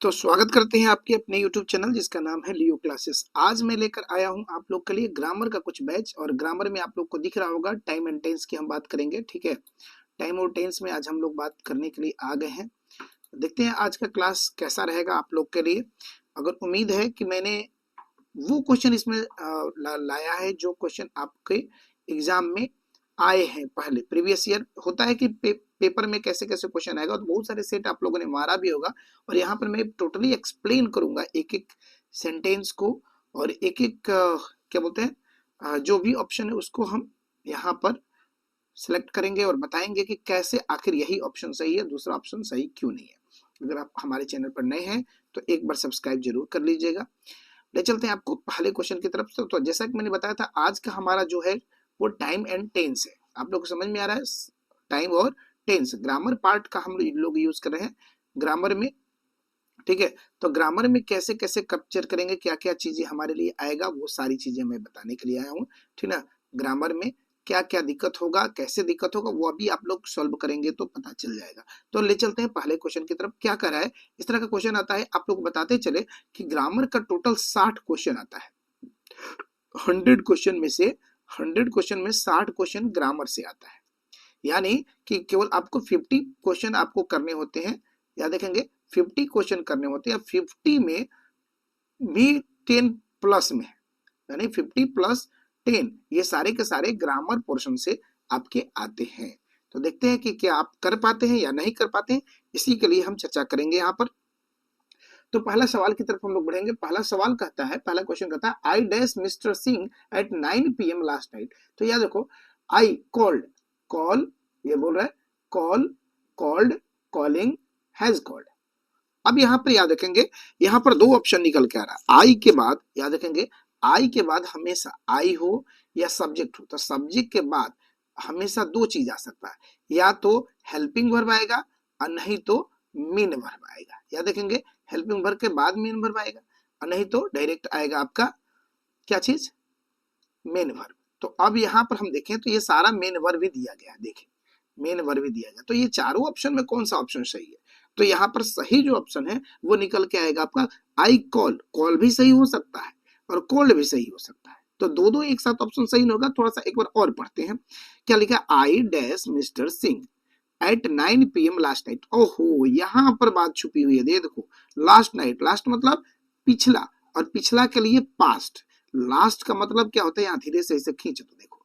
तो स्वागत करते हैं आपके अपने YouTube चैनल जिसका नाम है लियो क्लासेस। आज मैं लेकर आया हूं आप लोग के लिए ग्रामर का कुछ बैच, और ग्रामर में आप लोग को दिख रहा होगा टाइम एंड टेंस की हम बात करेंगे। ठीक है, टाइम और टेंस में आज हम लोग बात करने के लिए आ गए हैं। देखते हैं आज का क्लास कैसा रहेगा आप लोग के लिए। अगर उम्मीद है कि मैंने वो क्वेश्चन इसमें लाया है जो क्वेश्चन आपके एग्जाम में आए हैं। पहले प्रीवियस ईयर होता है कि पेपर में कैसे कैसे क्वेश्चन आएगा, तो बहुत सारे सेट आप लोगों ने मारा भी होगा। और यहाँ पर मैं टोटली एक्सप्लेन करूंगा एक एक सेंटेंस को, और एक एक क्या बोलते हैं जो भी ऑप्शन है उसको हम यहाँ पर सिलेक्ट करेंगे और बताएंगे कि कैसे आखिर यही ऑप्शन सही है, दूसरा ऑप्शन सही क्यों नहीं है। अगर आप हमारे चैनल पर नए हैं तो एक बार सब्सक्राइब जरूर कर लीजिएगा। ले चलते हैं आपको पहले क्वेश्चन की तरफ से। तो जैसा कि मैंने बताया था, आज का हमारा जो है वो टाइम एंड टेंस है। आप लोग को समझ में आ रहा है, टाइम और टेंस ग्रामर पार्ट का हम लोग यूज कर रहे हैं ग्रामर में। ठीक है, तो ग्रामर में कैसे कैसे कैप्चर करेंगे, क्या क्या चीजें हमारे लिए आएगा, वो सारी चीजें मैं बताने के लिए आया हूँ। ठीक ना, ग्रामर में क्या क्या दिक्कत होगा, कैसे दिक्कत होगा, वो अभी आप लोग सॉल्व करेंगे तो पता चल जाएगा। तो ले चलते हैं पहले क्वेश्चन की तरफ। क्या कर रहा है, इस तरह का क्वेश्चन आता है, आप लोग बताते चले कि ग्रामर का टोटल 60 क्वेश्चन आता है। 100 क्वेश्चन में से 100 क्वेश्चन में 60 क्वेश्चन ग्रामर से आता है। यानी कि केवल आपको 50 क्वेश्चन आपको करने होते हैं। याद रखेंगे 50 क्वेश्चन करने होते हैं, 50 में भी 10 प्लस में, यानी 50 प्लस 10, ये सारे के सारे ग्रामर पोर्शन से आपके आते हैं। तो देखते हैं कि क्या आप कर पाते हैं या नहीं कर पाते हैं, इसी के लिए हम चर्चा करेंगे यहाँ पर। तो पहला सवाल की तरफ हम लोग बढ़ेंगे। पहला सवाल कहता है, पहला क्वेश्चन कहता है, I dash mister Singh at 9 PM last night. तो याद रखो, आई कॉल्ड, कॉल ये बोल रहा है, call, called, calling, has called. अब यहां पर याद रखेंगे, यहां पर दो ऑप्शन निकल के आ रहा है। आई के बाद याद रखेंगे, आई के बाद हमेशा आई हो या सब्जेक्ट हो, तो सब्जेक्ट के बाद हमेशा दो चीज आ सकता है, या तो हेल्पिंग वर्ब आएगा और नहीं तो मेन वर्ब आएगा। याद रखेंगे, हेल्पिंग वर्ब के बाद मेन वर्ब आएगा, और नहीं तो डायरेक्ट आएगा आपका क्या चीज, मेन वर्ब। तो अब यहां पर हम देखें तो ये सारा मेन वर्ब ही दिया गया है। देखें, मेन वर्ब ही दिया गया, तो ये चारों ऑप्शन में कौन सा ऑप्शन सही है? तो यहाँ पर सही जो ऑप्शन है वो निकल के आएगा आपका आई कॉल। कॉल भी सही हो सकता है और कोल्ड भी सही हो सकता है, तो दो दो एक साथ ऑप्शन सही नहीं होगा। थोड़ा सा एक बार और पढ़ते हैं, क्या लिखा, I dash mister Singh at 9 PM last night. ओहो, यहाँ पर बात छुपी हुई है, देखो, लास्ट नाइट, लास्ट मतलब पिछला, और पिछला के लिए पास्ट। लास्ट का मतलब क्या होता है, यहाँ धीरे से ऐसे खींच दो, देखो,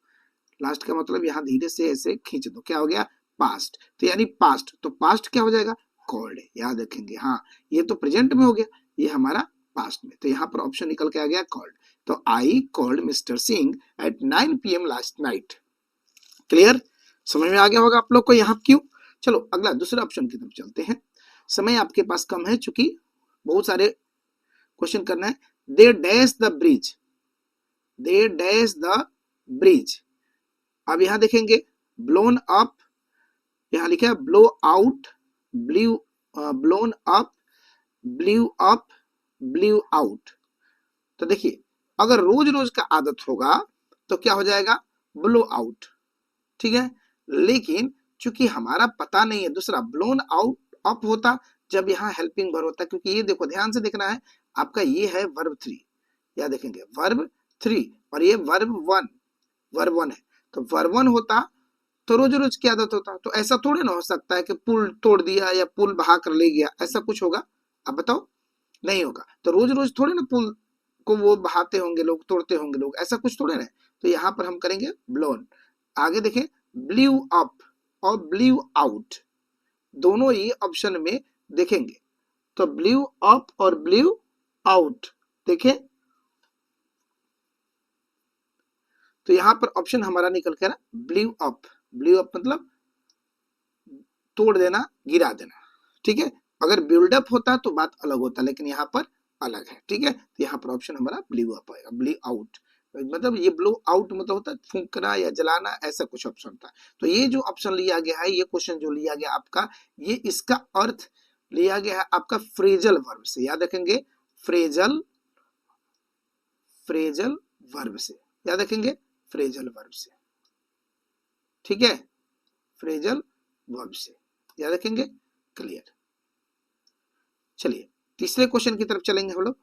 लास्ट का मतलब यहाँ धीरे से ऐसे खींच दो, क्या हो गया, पास्ट। तो यानी पास्ट, तो पास्ट क्या हो जाएगा, कॉल्ड। याद रखेंगे, हाँ, ये तो प्रेजेंट में हो गया, ये हमारा पास्ट में, तो यहाँ पर ऑप्शन निकल के आ गया कॉल्ड। तो I called mister Singh at 9 PM last night. Clear, समझ में आ गया होगा आप लोग को यहाँ क्यों। चलो अगला दूसरे ऑप्शन की तरफ चलते हैं। समय आपके पास कम है, चूंकि बहुत सारे क्वेश्चन करना है। They dash the bridge, they dash the bridge. अब यहां देखेंगे, ब्लोन अप, यहां लिखा है blow out, blue, blown up, blue up, blue out. तो देखिए, अगर रोज रोज का आदत होगा तो क्या हो जाएगा, ब्लो आउट। ठीक है, लेकिन चूंकि हमारा पता नहीं है, दूसरा ब्लोन आउट अप होता जब यहाँ हेल्पिंग वर्ब होता, क्योंकि ये देखो ध्यान से देखना है आपका, ये है वर्ब 3, या देखेंगे वर्ब 3, और ये वर्ब 1, वर्ब 1 है। तो वर्ब 1 होता तो रोज रोज की आदत होता, तो ऐसा थोड़ी ना हो सकता है कि पुल तोड़ दिया या पुल बहा कर ले गया, ऐसा कुछ होगा? अब बताओ, नहीं होगा। तो रोज रोज थोड़े ना पुल को वो बहाते होंगे लोग, तोड़ते होंगे लोग, ऐसा कुछ थोड़े ना। तो यहाँ पर हम करेंगे ब्लोन। आगे देखें, ब्ल्यू अप और ब्ल्यू आउट, दोनों ही ऑप्शन में देखेंगे, तो ब्ल्यू अप और ब्ल्यू आउट देखें, तो यहां पर ऑप्शन हमारा निकल कर ब्ल्यू अप। ब्ल्यू अप मतलब तोड़ देना, गिरा देना। ठीक है, अगर बिल्डअप होता तो बात अलग होता, लेकिन यहाँ पर अलग है। ठीक है, तो यहाँ पर ऑप्शन हमारा ब्ल्यू अप आएगा। ब्ल्यू आउट मतलब ये ब्लो आउट मतलब होता है फूंकना या जलाना, ऐसा कुछ ऑप्शन था। तो ये जो ऑप्शन लिया गया है, ये क्वेश्चन जो लिया गया आपका, ये इसका अर्थ लिया गया है आपका फ्रेजल वर्ब से। याद रखेंगे, फ्रेजल, फ्रेजल वर्ब से, याद रखेंगे, फ्रेजल वर्ब से। ठीक है, फ्रेजल वर्ब से याद रखेंगे। क्लियर, चलिए तीसरे क्वेश्चन की तरफ चलेंगे हम लोग।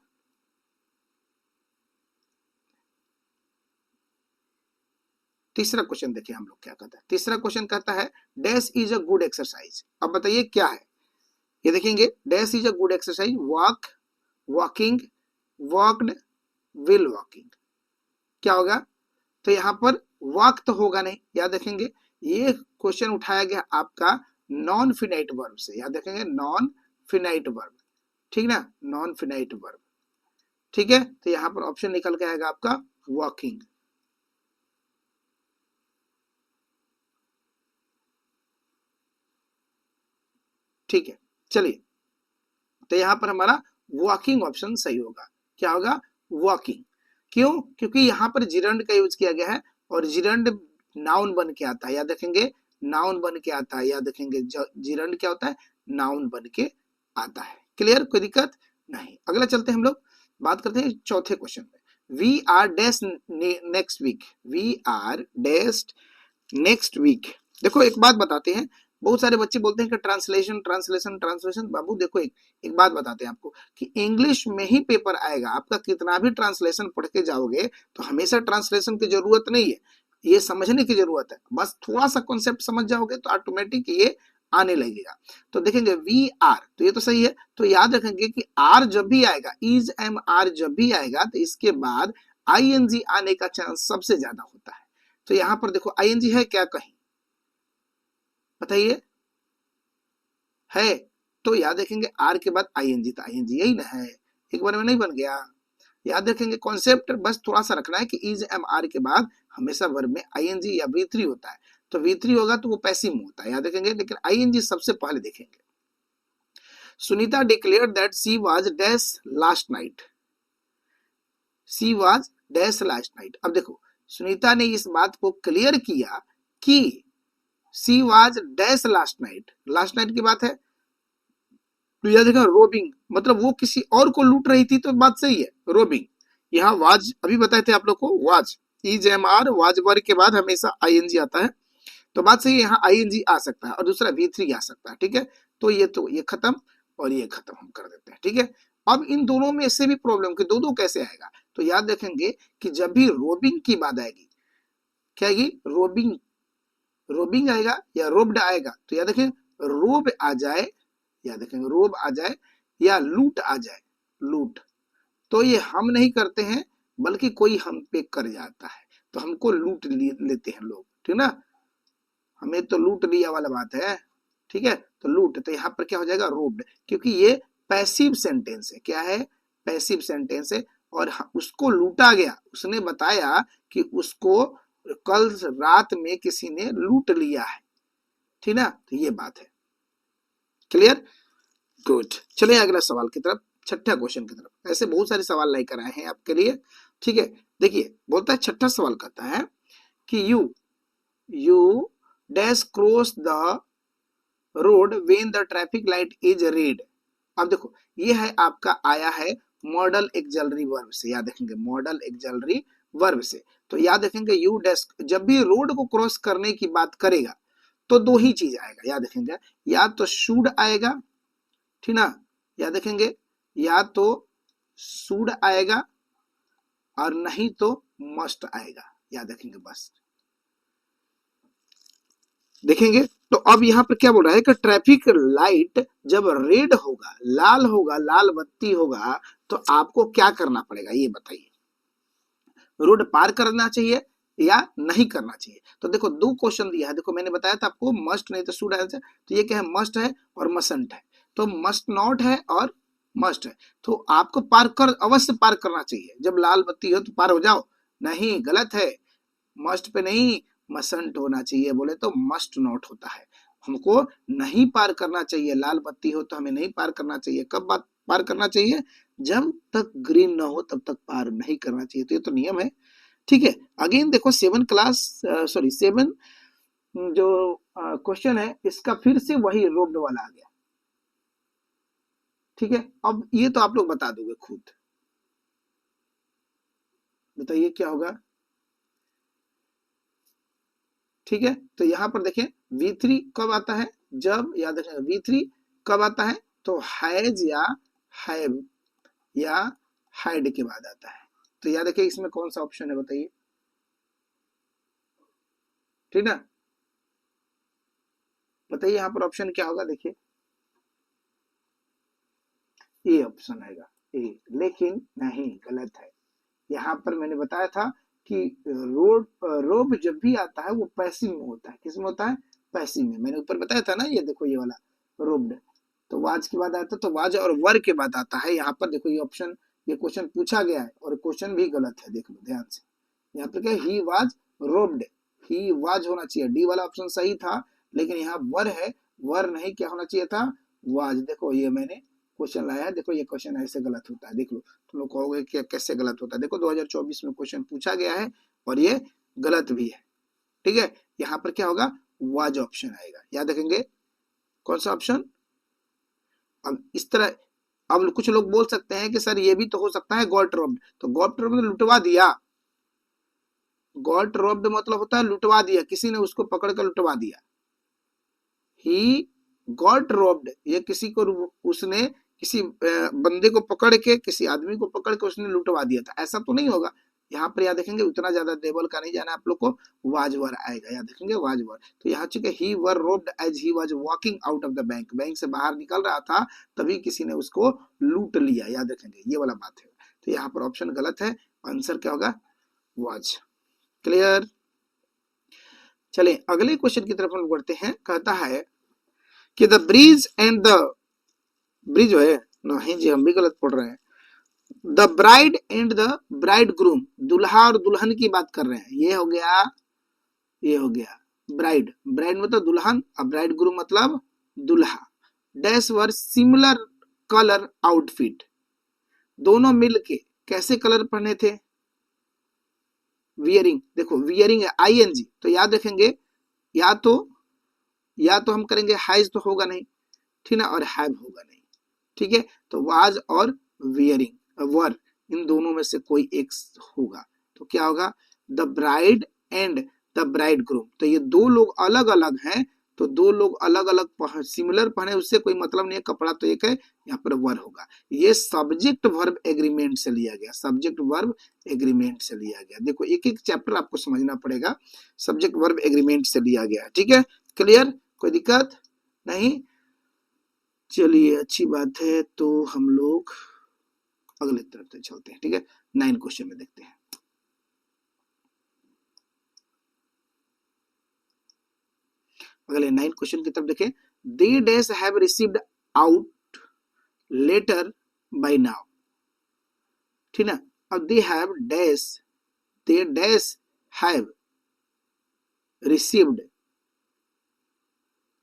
तीसरा क्वेश्चन देखिए हम लोग क्या कहता है। तीसरा क्वेश्चन कहता है dash is a good exercise. अब बताइए क्या है ये, देखेंगे dash is a good exercise, walk, walking, walked, will walking. क्या होगा? तो यहाँ पर वॉक तो होगा नहीं, याद रखेंगे ये क्वेश्चन उठाया गया आपका नॉन फिनाइट वर्ब से, याद रखेंगे नॉन फिनाइट वर्ब, ठीक ना, नॉन फिनाइट वर्ब, ठीक है। तो यहाँ पर ऑप्शन निकल के आएगा आपका वॉकिंग। ठीक है, चलिए, तो यहाँ पर हमारा वॉकिंग ऑप्शन सही होगा। क्या होगा? वॉकिंग। क्यों? क्योंकि यहाँ पर जिरंड का यूज किया गया है और जिरंड नाउन बन के आता है, याद रखेंगे नाउन बन के आता है, याद रखेंगे जिरंड क्या होता है? नाउन बन के आता है। क्लियर? कोई दिक्कत नहीं। अगला चलते हैं हम लोग, बात करते हैं चौथे क्वेश्चन में। We are dash next week, we are dash next week. देखो एक बात बताते हैं, बहुत सारे बच्चे बोलते हैं कि ट्रांसलेशन ट्रांसलेशन ट्रांसलेशन। बाबू देखो एक बात बताते हैं आपको कि इंग्लिश में ही पेपर आएगा, आपका कितना भी ट्रांसलेशन पढ़ के जाओगे तो हमेशा ट्रांसलेशन की जरूरत नहीं है, ये समझने की जरूरत है। बस थोड़ा सा कॉन्सेप्ट समझ जाओगे तो ऑटोमेटिक ये आने लगेगा। तो देखेंगे वी आर, तो ये तो सही है। तो याद रखेंगे कि आर जब भी आएगा, इज एम आर जब भी आएगा तो इसके बाद आईएनजी आने का चांस सबसे ज्यादा होता है। तो यहां पर देखो आईएनजी है क्या कहीं? बताइए, है? तो याद रखेंगे आर के बाद आईएनजी, तो आईएनजी यही ना है, एक बार में नहीं बन गया। याद रखेंगे कॉन्सेप्ट बस थोड़ा सा रखना है कि इज एम आर के बाद हमेशा वर्ब में आईएनजी या वी3 होता है। तो वी3 होगा तो वो पैसिव होता है, याद रखेंगे, लेकिन आईएनजी सबसे पहले देखेंगे। Sunita declared that she was dash last night, she was dash last night. अब देखो सुनीता ने इस बात को क्लियर किया कि she was dash last night, last night की बात है। तो यह देखा रोबिंग, मतलब वो किसी और को लूट रही थी, तो बात सही है रोबिंग। यहाँ वाज अभी बताए थे आप लोग को, was is am are was वर्ग के बाद हमेशा आईएनजी आता है, तो बात सही है, यहाँ आईएनजी आ सकता है और दूसरा वी3 आ सकता है, ठीक है। तो ये खत्म और ये खत्म हम कर देते हैं, ठीक है। अब इन दोनों में से भी प्रॉब्लम कि दो दो कैसे आएगा, तो याद रखेंगे कि जब भी रोबिंग की बात आएगी, क्या आएगी? रोबिंग, रोबिंग आएगा या रोब्ड आएगा, तो याद रखें रोब आ जाए, याद रखेंगे रोब आ जाए या लूट आ जाए, लूट, तो ये हम नहीं करते हैं बल्कि कोई हम पे कर जाता है, तो हमको लूट लेते हैं लोग, ठीक ना, हमें तो लूट लिया वाला बात है, ठीक है। तो लूट, तो यहाँ पर क्या हो जाएगा? रोब्ड, क्योंकि ये पैसिव सेंटेंस है। क्या है? पैसिव सेंटेंस है। और उसको लूटा गया, उसने बताया कि उसको कल रात में किसी ने लूट लिया है, ठीक ना, तो ये बात है। क्लियर? गुड। चलिए अगला सवाल की तरफ, छठा क्वेश्चन की तरफ। ऐसे बहुत सारे सवाल लेकर आए हैं आपके लिए, ठीक है। देखिए बोलता है, छठा सवाल कहता है कि you dash cross the road when the traffic light is red. अब देखो ये है आपका आया है मॉडल एक्सिलरी वर्ब से, याद रखेंगे मॉडल एक्सिलरी वर्ब से। तो याद रखेंगे यू डैश जब भी रोड को क्रॉस करने की बात करेगा तो दो ही चीज आएगा, याद रखेंगे, या तो शुड आएगा, ठीक ना, याद रखेंगे, या तो शुड आएगा और नहीं तो मस्ट आएगा, याद रखेंगे बस। देखेंगे तो अब यहाँ पर क्या बोल रहा है कि ट्रैफिक लाइट जब रेड होगा, लाल बत्ती होगा, तो आपको क्या करना पड़ेगा ये बताइए? रोड पार करना चाहिए या नहीं करना चाहिए? तो देखो दो क्वेश्चन दिया है, देखो मैंने बताया था आपको मस्ट नहीं तो शुड आंसर, तो ये क्या है? मस्ट है और मसंट है, तो मस्ट नॉट है और मस्ट है। तो आपको अवश्य पार करना चाहिए, जब लाल बत्ती हो तो पार हो जाओ, नहीं, गलत है, मस्ट पे नहीं मसंट होना चाहिए, बोले तो मस्ट नॉट होता है। हमको नहीं पार करना चाहिए, लाल बत्ती हो तो हमें नहीं पार करना चाहिए। कब बात पार करना चाहिए? जब तक ग्रीन ना हो तब तक पार नहीं करना चाहिए, तो ये तो नियम है, ठीक है। अगेन देखो सेवन जो क्वेश्चन है इसका फिर से वही रोब्ड वाला आ गया, ठीक है। अब ये तो आप लोग बता दोगे खुद, बताइए क्या होगा, ठीक है। तो यहां पर देखें वी3 कब आता है? जब, याद रखें वी3 कब आता है? तो हैज या हैव या हाइड के बाद आता है। तो याद रखिए इसमें कौन सा ऑप्शन है बताइए, ठीक ना, बताइए यहाँ पर ऑप्शन क्या होगा। देखिए ए ऑप्शन आएगा ए, लेकिन नहीं, गलत है। यहाँ पर मैंने बताया था कि रोब जब भी आता है वो पैसिव में होता है। किस में होता है? पैसिव में। मैंने ऊपर बताया था ना, ये देखो ये वाला रोब्ड, तो वाज के बाद आता है, तो वाज और वर के बाद आता है। यहाँ पर देखो ये ऑप्शन, ये क्वेश्चन पूछा गया है और क्वेश्चन भी गलत है, देख लो ध्यान से। यहाँ पर क्या, he was robed, he was होना चाहिए, डी वाला ऑप्शन सही था, लेकिन यहाँ वर है, वर नहीं, क्या होना चाहिए था, वाज। देखो ये मैंने क्वेश्चन लाया है, देखो ये क्वेश्चन ऐसे गलत होता है, देख लो। तुम लोग कहोगे कि कैसे गलत होता है, देखो 2024 में क्वेश्चन पूछा गया है और ये गलत भी है, ठीक है। यहाँ पर क्या होगा, वाज ऑप्शन आएगा, याद रखेंगे कौन सा ऑप्शन। अब इस तरह, अब कुछ लोग बोल सकते हैं कि सर ये भी तो हो सकता है गॉट रॉब्ड, तो गॉट रॉब्ड मतलब लुटवा दिया, गॉट रॉब्ड मतलब होता है लुटवा दिया, किसी ने उसको पकड़ कर लुटवा दिया। ही गॉट रॉब्ड, ये किसी को, उसने किसी बंदे को पकड़ के, किसी आदमी को पकड़ के उसने लुटवा दिया था, ऐसा तो नहीं होगा। यहाँ पर याद रखेंगे, उतना ज्यादा लेवल का नहीं जाना आप लोग को, वाजवर आएगा, याद रखेंगे वाजवर। तो यहाँ चुके he were robbed as he was walking out of the bank, bank से बाहर निकल रहा था तभी किसी ने उसको लूट लिया, याद रखेंगे ये वाला बात है। तो यहाँ पर ऑप्शन गलत है, आंसर क्या होगा, वाज। क्लियर। चले अगले क्वेश्चन की तरफ हम बढ़ते हैं। कहता है कि the bridge and the, bridge है नहीं जी, हम भी गलत पढ़ रहे हैं। The bride and the bride groom, दुल्हा और दुल्हन की बात कर रहे हैं। ये हो गया, ये हो गया ब्राइड, ब्राइड मतलब दुल्हन, और ब्राइड ग्रूम मतलब दुल्हा। डैश वर सिमिलर कलर आउटफिट, दोनों मिलके कैसे कलर पहने थे, वियरिंग, देखो वियरिंग है आईएनजी, तो याद रखेंगे या तो हम करेंगे हाइज तो होगा नहीं, ठीक ना, और हैव होगा नहीं, ठीक है। तो वाज और वियरिंग वर, इन दोनों में से कोई एक होगा, तो क्या होगा, the bride and the bride groom. तो ये दो लोग अलग अलग हैं, तो दो लोग अलग अलग सिमिलर पहने उससे कोई मतलब नहीं है, कपड़ा तो एक है, यहाँ पर वर होगा। ये सब्जेक्ट वर्ब एग्रीमेंट से लिया गया, सब्जेक्ट वर्ब एग्रीमेंट से लिया गया। देखो एक एक चैप्टर आपको समझना पड़ेगा, सब्जेक्ट वर्ब एग्रीमेंट से लिया गया, ठीक है। क्लियर, कोई दिक्कत नहीं। चलिए अच्छी बात है, तो हम लोग अगले तरफ से चलते हैं, ठीक है। 9 क्वेश्चन में देखते हैं। अगले 9 क्वेश्चन की तरफ देखें। They dash have received out letter by now, ठीक ना। अब they have dash, they dash have received,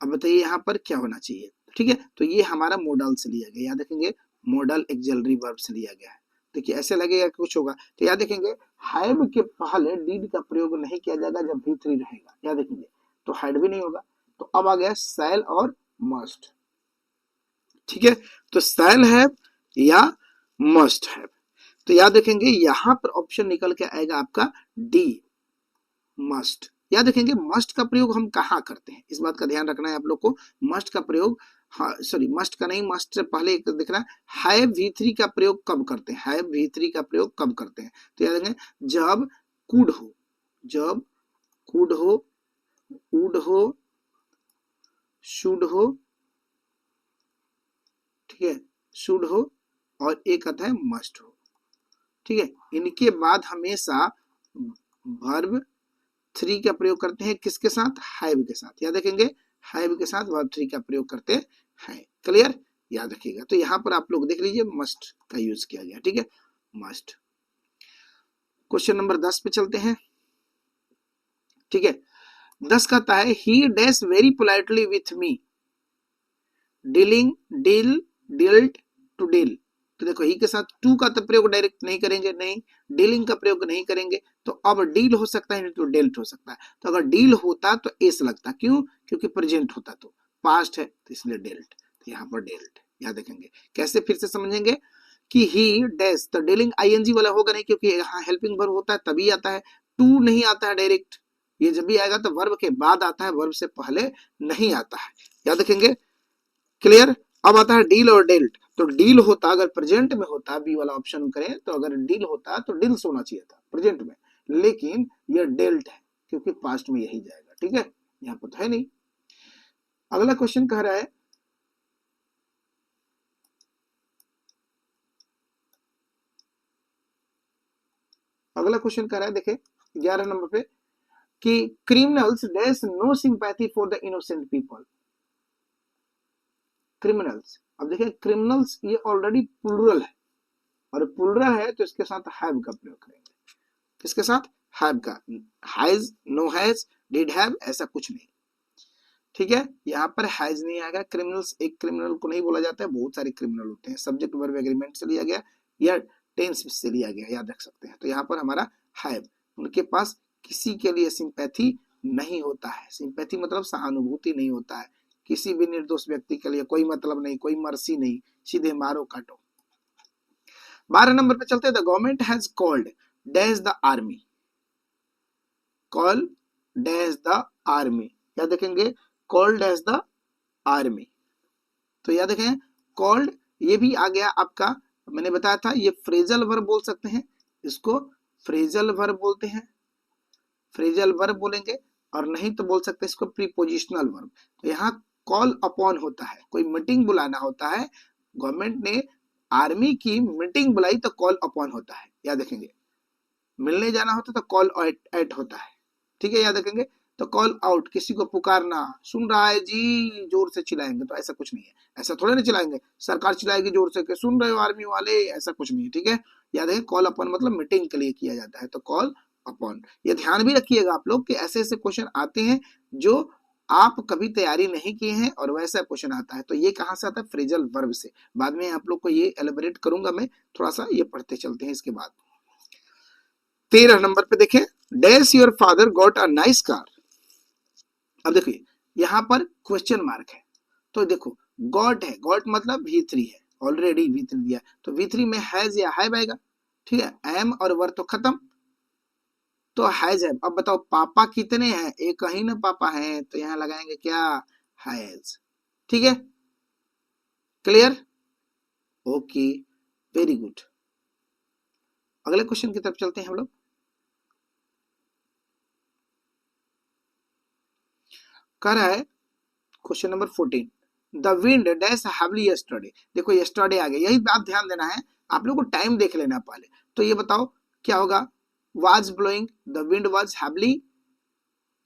अब बताइए यहाँ पर क्या होना चाहिए, ठीक है। तो ये हमारा मॉडल से लिया गया, याद रखेंगे मॉडल एक्सिलरी वर्ब से लिया गया है। देखिए ऐसे लगेगा कुछ होगा, तो याद रखेंगे हैव के पहले डीड का प्रयोग नहीं किया जाएगा जब V3 रहेगा, याद रखेंगे, तो हैड भी नहीं होगा। तो अब आ गया शैल और मस्ट, ठीक है। तो शैल हैव या मस्ट हैव, तो याद रखेंगे यहाँ पर ऑप्शन निकल के आएगा आपका डी, मस्ट। याद रखेंगे मस्ट का प्रयोग हम कहाँ करते हैं, इस बात का ध्यान रखना है आप लोग को। मस्ट का प्रयोग, हाँ सॉरी मस्ट का नहीं, मस्ट से पहले एक दिख रहा है, हैव V3 का प्रयोग कब करते हैं, हैव V3 का प्रयोग कब करते हैं। तो याद रखेंगे जब कुड हो, जब कुड हो, वुड हो, शुड हो, ठीक है, शुड हो, और एक आता है मस्ट हो, ठीक है। इनके बाद हमेशा वर्ब 3 का प्रयोग करते हैं, किसके साथ, हैव के साथ, याद रखेंगे हैव के साथ वर्ब 3 का प्रयोग करते हैं। क्लियर, याद रखिएगा। तो यहाँ पर आप लोग देख लीजिए मस्ट का यूज किया गया, ठीक है, मस्ट। क्वेश्चन नंबर 10 पे चलते हैं, ठीक है। 10 कहता है he dash very politely with me, dealing, deal, dealt, to deal. तो देखो ही के साथ टू का तो प्रयोग डायरेक्ट नहीं करेंगे, नहीं, डीलिंग का प्रयोग नहीं करेंगे, तो अब डील हो सकता है नहीं तो डेल्ट हो सकता है। तो अगर डील होता तो एस लगता, क्यों, क्योंकि प्रेजेंट होता, तो पास्ट है तो इसलिए डेल्ट, तो यहाँ पर डेल्ट, याद रखेंगे। कैसे फिर से समझेंगे कि ही डैश, तो डीलिंग आईएनजी वाला होगा नहीं, क्योंकि यहाँ हेल्पिंग वर्ब होता है तभी आता है, टू नहीं आता है डायरेक्ट, ये जब भी आएगा तो वर्ब के बाद आता है, वर्ब से पहले नहीं आता है, याद रखेंगे। क्लियर, अब आता है डील और डेल्ट। तो डील होता, अगर प्रेजेंट में होता, बी वाला ऑप्शन करें तो अगर डील होता तो डील्स होना चाहिए था प्रेजेंट में, लेकिन ये डेल्ट है क्योंकि पास्ट में यही जाएगा। ठीक है, यहाँ पर तो है नहीं। अगला क्वेश्चन कह रहा है देखे 11 नंबर पे कि criminals dash no sympathy for the innocent people. Criminals, अब देखिए क्रिमिनल्स ये ऑलरेडी प्लूरल है, और प्लूरल है तो इसके साथ हैव का प्रयोग करेंगे। किसके साथ? हैव का। Has, no has, did have, ऐसा कुछ नहीं। ठीक है, यहाँ पर हैज नहीं आएगा। क्रिमिनल्स एक क्रिमिनल को नहीं बोला जाता है, बहुत सारे क्रिमिनल होते हैं। सब्जेक्ट वर्ब एग्रीमेंट से लिया गया या टेंस से लिया गया, याद रख सकते हैं। तो यहाँ पर हमारा हैव, उनके पास किसी के लिए सिंपैथी नहीं होता है। सिंपैथी मतलब सहानुभूति नहीं होता है, किसी भी निर्दोष व्यक्ति के लिए कोई मतलब नहीं, कोई मर्सी नहीं, सीधे मारो काटो। 12 नंबर पे चलते हैं। The government has called dash the army. Call dash the army, क्या देखेंगे? Called as the army. तो याद रखें कॉल्ड, ये भी आ गया आपका, मैंने बताया था ये फ्रेजल वर्ब बोल सकते हैं, इसको फ्रेजल वर्ब बोलते हैं, फ्रेजल वर्ब बोलेंगे, और नहीं तो बोल सकते इसको प्रीपोजिशनल वर्ब। तो यहाँ कॉल अपॉन होता है, कोई मीटिंग बुलाना होता है, गवर्नमेंट ने आर्मी की मीटिंग बुलाई तो कॉल अपॉन होता है, याद रखेंगे। मिलने जाना होता तो कॉल एट होता है। ठीक है, याद रखेंगे। तो कॉल आउट, किसी को पुकारना, सुन रहा है जी, जोर से चिल्लाएंगे, तो ऐसा कुछ नहीं है, ऐसा थोड़े नहीं चिल्लाएंगे, सरकार चिल्लाएगी जोर से कि सुन रहे हो आर्मी वाले, ऐसा कुछ नहीं है। ठीक है, याद रखें कॉल अपॉन मतलब मीटिंग के लिए किया जाता है, तो कॉल अपॉन। ये ध्यान भी रखिएगा आप लोग कि ऐसे ऐसे क्वेश्चन आते हैं जो आप कभी तैयारी नहीं किए हैं और वैसा क्वेश्चन आता है। तो ये कहाँ से आता है? फ्रेजल वर्ब से। बाद में आप लोग को ये एलिबरेट करूंगा मैं, थोड़ा सा ये पढ़ते चलते हैं इसके बाद। 13 नंबर पे देखें, dash your father got a nice car. अब देखिए यहां पर क्वेश्चन मार्क है, तो देखो गॉट है, गॉट मतलब V3 है, ऑलरेडी V3 दिया, तो V3 में हैज या हैव आएगा। ठीक है, एम और वर तो खत्म, तो हैज है। अब बताओ पापा कितने हैं? एक ही ना पापा हैं, तो यहां लगाएंगे क्या? हैज। ठीक है, क्लियर? Okay, very good. अगले क्वेश्चन की तरफ चलते हैं हम लोग। कह रहा है question number 14, the wind dash heavily yesterday. देखो यस्टरडे आ गया, यही बात ध्यान देना है आप लोग को, टाइम देख लेना पहले। तो ये बताओ क्या होगा? Was blowing, the wind was heavily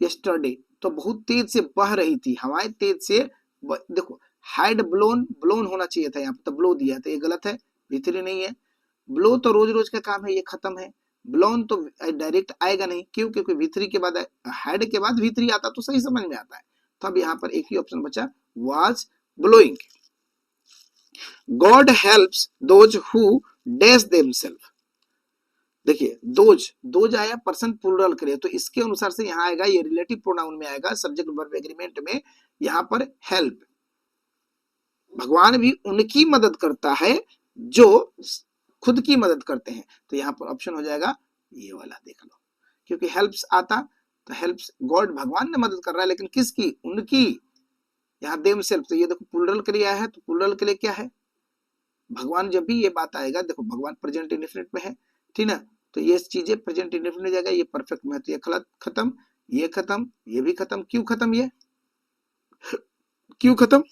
yesterday, तो बहुत तेज से बह रही थी हवाएं, तेज से देखो हैड ब्लोन, ब्लोन होना चाहिए था यहाँ पर, तो ब्लो दिया, तो ये गलत है, भीतरी नहीं है। ब्लो तो रोज रोज का काम है, ये खत्म है। ब्लोन तो डायरेक्ट आएगा नहीं, क्यों? क्योंकि V3 के बाद, हैड के बाद V3 आता तो सही समझ में आता है। तो अब यहाँ पर एक ही ऑप्शन बचा, was blowing. God helps those who dash themselves. देखिए दोज, दोज आया पर्सन प्लूरल करे, तो इसके अनुसार से यहाँ आएगा, ये रिलेटिव प्रोनाउन में आएगा, सब्जेक्ट वर्ब एग्रीमेंट में। यहाँ पर हेल्प, भगवान भी उनकी मदद करता है जो खुद की मदद करते हैं, तो यहाँ पर ऑप्शन हो जाएगा ये वाला, देख लो, क्योंकि हेल्प्स आता तो हेल्प्स, गॉड भगवान ने मदद कर रहा है, लेकिन किसकी? उनकी। यहाँ देम सेल्फ, तो ये देखो प्लूरल के लिए आया है, तो प्लूरल के लिए क्या है? भगवान। जब भी ये बात आएगा, देखो भगवान प्रेजेंट इंडेफिनिट में है, ठीक ना, तो ये चीजें प्रेजेंट इंडेफिनिट में जाएगा, ये परफेक्ट में है, तो ये खत्म, ये खत्म, ये भी खत्म। क्यों खत्म? ये क्यों खत्म?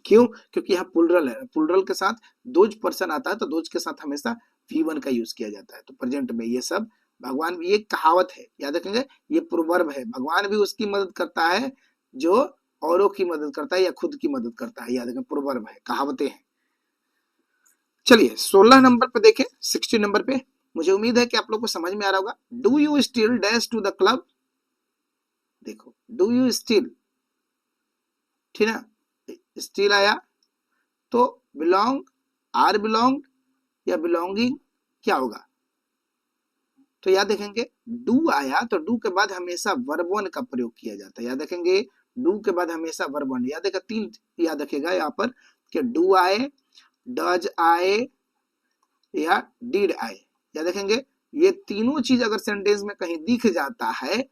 क्यों? क्योंकि यहाँ प्लूरल है, प्लूरल के साथ दोज पर्सन आता है, तो दोज के साथ हमेशा V1 का यूज किया जाता है। तो प्रेजेंट में ये सब भगवान भी, ये कहावत है, याद रखेंगे, ये प्रोवर्ब है, भगवान भी उसकी मदद करता है जो औरों की मदद करता है या खुद की मदद करता है, याद रखें, प्रोवर्ब है, कहावतें हैं। चलिए 16 नंबर पे देखें, 16 नंबर पे, मुझे उम्मीद है कि आप लोग को समझ में आ रहा होगा। Do you still dash to the club. देखो डू यू स्टिल, ठीक ना, स्टिल आया तो बिलोंग, आर बिलोंग या बिलोंगिंग, क्या होगा? तो याद रखेंगे डू आया तो डू के बाद हमेशा वर्ब वन का प्रयोग किया जाता है, याद रखेंगे डू के बाद हमेशा वर्ब वन। याद रखेगा, 3 याद रखेगा यहाँ पर कि डू आए, डज आए या डिड आए, याद रखेंगे। ये तीनों चीज अगर सेंटेंस में कहीं दिख जाता है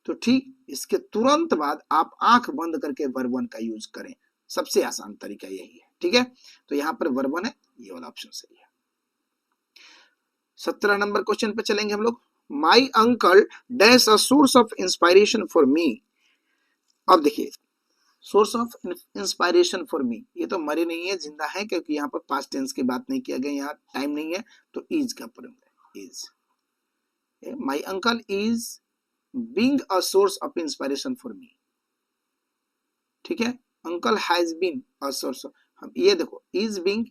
तो ठीक इसके तुरंत बाद आप आंख बंद करके वर्ब वन का यूज करें, सबसे आसान तरीका यही है। ठीक है, तो यहाँ पर वर्ब 1 है, ये वाला ऑप्शन सही है। 17 नंबर क्वेश्चन पे चलेंगे हम लोग। My uncle dash a source of inspiration for मी। अब देखिए, सोर्स ऑफ इंस्पायरेशन फॉर मी, ये तो मरे नहीं है, जिंदा है, क्योंकि यहाँ पर पास्ट टेंस की बात नहीं किया गया, यहाँ टाइम नहीं है, तो इज का प्रयोग है, is. My uncle is being a source of inspiration for me, ठीक है। Uncle has been a source, हम ये देखो इज बीइंग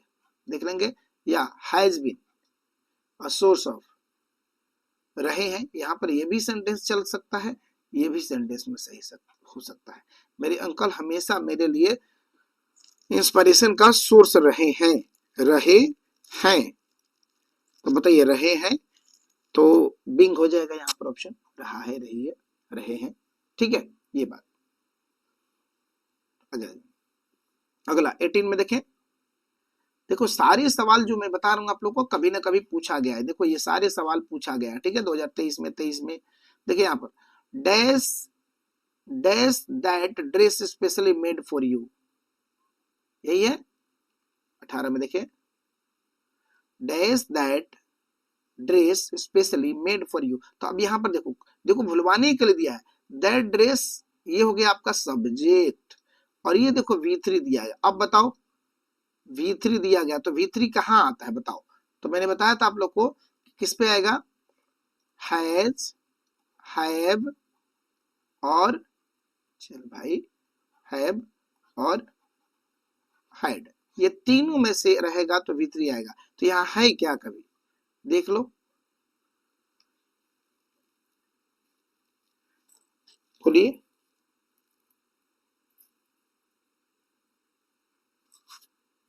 देख लेंगे, या has been a source of, रहे हैं, यहाँ पर ये भी सेंटेंस चल सकता है, ये भी सेंटेंस में सही हो सकता है। मेरे अंकल हमेशा मेरे लिए इंस्पिरेशन का सोर्स रहे हैं, रहे हैं, तो बताइए रहे हैं, तो बिंग हो जाएगा यहाँ पर ऑप्शन, रहा है, रही है, रहे हैं, ठीक है, ये बात। अगला 18 में देखें, देखो सारे सवाल जो मैं बता रहा हूँ आप लोगों को कभी ना कभी पूछा गया है, देखो ये सारे सवाल पूछा गया है, ठीक है, 2023 में, 23 में। देखिए यहाँ पर dash dash that dress specially made for you, यही है। 18 में देखिए, dash that dress specially made for you, तो अब यहाँ पर देखो, देखो भुलवाने के लिए दिया है, दैट ड्रेस, ये हो गया आपका सब्जेक्ट, और ये देखो V3 दिया है। अब बताओ V3 दिया गया, तो V3 कहाँ आता है बताओ, तो मैंने बताया था आप लोग को किस पे आएगा, हैज, हैव और, चल भाई, हैव और हैड, ये तीनों में से रहेगा तो V3 आएगा। तो यहाँ है क्या, कभी देख लो, बोलिए,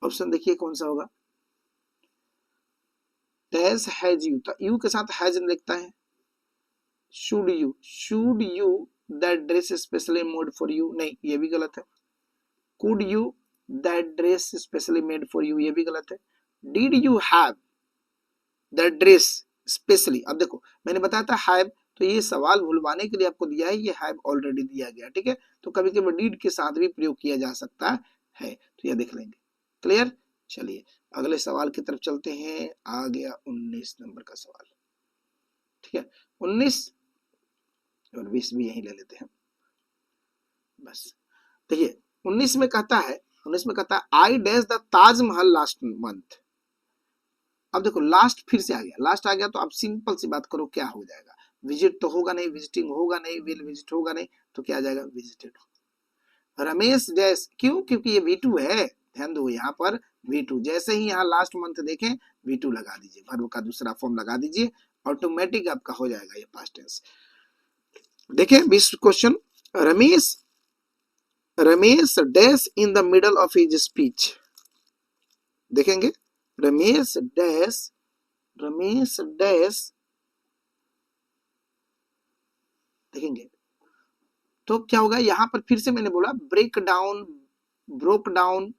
ऑप्शन देखिए कौन सा होगा। डैश हैज यू, तो यू के साथ हैज लिखता है। Should you that dress specially made for you, नहीं ये भी गलत है। Could you that dress specially made for you, ये भी गलत है। Did you have that dress specially, अब देखो मैंने बताया था हैव, तो ये सवाल भुलवाने के लिए आपको दिया है, ये हैव ऑलरेडी दिया गया, ठीक है, तो कभी कभी डिड के साथ भी प्रयोग किया जा सकता है, तो यह देख लेंगे। क्लियर, चलिए अगले सवाल की तरफ चलते हैं। आ गया 19 नंबर का सवाल, ठीक है, 19 और 20 भी यहीं ले लेते हैं बस। देखिए 19 में कहता है, 19 में कहता है I dash the Taj Mahal last month. अब देखो लास्ट फिर से आ गया, लास्ट आ गया, तो आप सिंपल सी बात करो क्या हो जाएगा, विजिट तो होगा नहीं, विजिटिंग होगा नहीं, विल विजिट होगा नहीं, तो क्या आ जाएगा, विजिटेड। रमेश डैश, क्यों, क्योंकि ये V2 है, ध्यान दो यहाँ पर V2, जैसे ही यहाँ लास्ट मंथ देखें V2 लगा दीजिए, वर्ब का दूसरा फॉर्म लगा दीजिए, ऑटोमेटिक आपका हो जाएगा ये पास्ट टेंस। देखिए 20 question, Ramesh Ramesh dash in the middle of his speech, देखेंगे रमेश डैश देखेंगे, तो क्या होगा, यहां पर फिर से मैंने बोला ब्रेक डाउन, ब्रोक डाउन,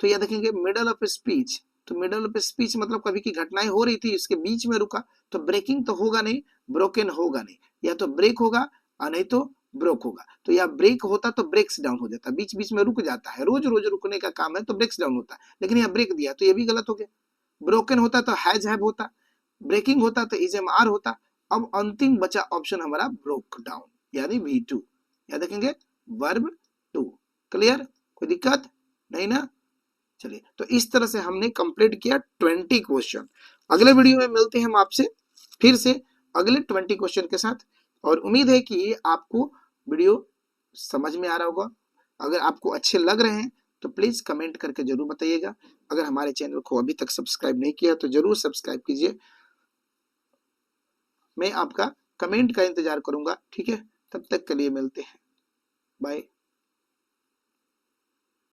तो यह देखेंगे मिडल ऑफ स्पीच, तो मिडल ऑफ स्पीच मतलब कभी की घटनाएं हो रही थी, इसके बीच में रुका, तो ब्रेकिंग तो होगा नहीं, ब्रोकन होगा नहीं, या तो ब्रेक होगा और नहीं तो ब्रोक होगा, तो या ब्रेक होता तो ब्रेक्स डाउन हो जाता, बीच बीच में रुक जाता है, रोज रोज रुकने का काम है तो ब्रेक्स डाउन होता है, लेकिन यहाँ ब्रेक दिया तो ये भी गलत हो गया। ब्रोकन होता तो हैज हैव होता, ब्रेकिंग होता तो इज एम आर होता, अब अंतिम बचा ऑप्शन हमारा ब्रोक डाउन, यानी V2, या देखेंगे वर्ब 2। क्लियर, कोई दिक्कत नहीं ना, चलिए तो इस तरह से हमने कंप्लीट किया 20 क्वेश्चन। अगले वीडियो में मिलते हैं हम आपसे फिर से अगले 20 क्वेश्चन के साथ, और उम्मीद है कि आपको वीडियो समझ में आ रहा होगा। अगर आपको अच्छे लग रहे हैं तो प्लीज कमेंट करके जरूर बताइएगा। अगर हमारे चैनल को अभी तक सब्सक्राइब नहीं किया तो जरूर सब्सक्राइब कीजिए, मैं आपका कमेंट का इंतजार करूंगा, ठीक है, तब तक के लिए मिलते हैं, बाय।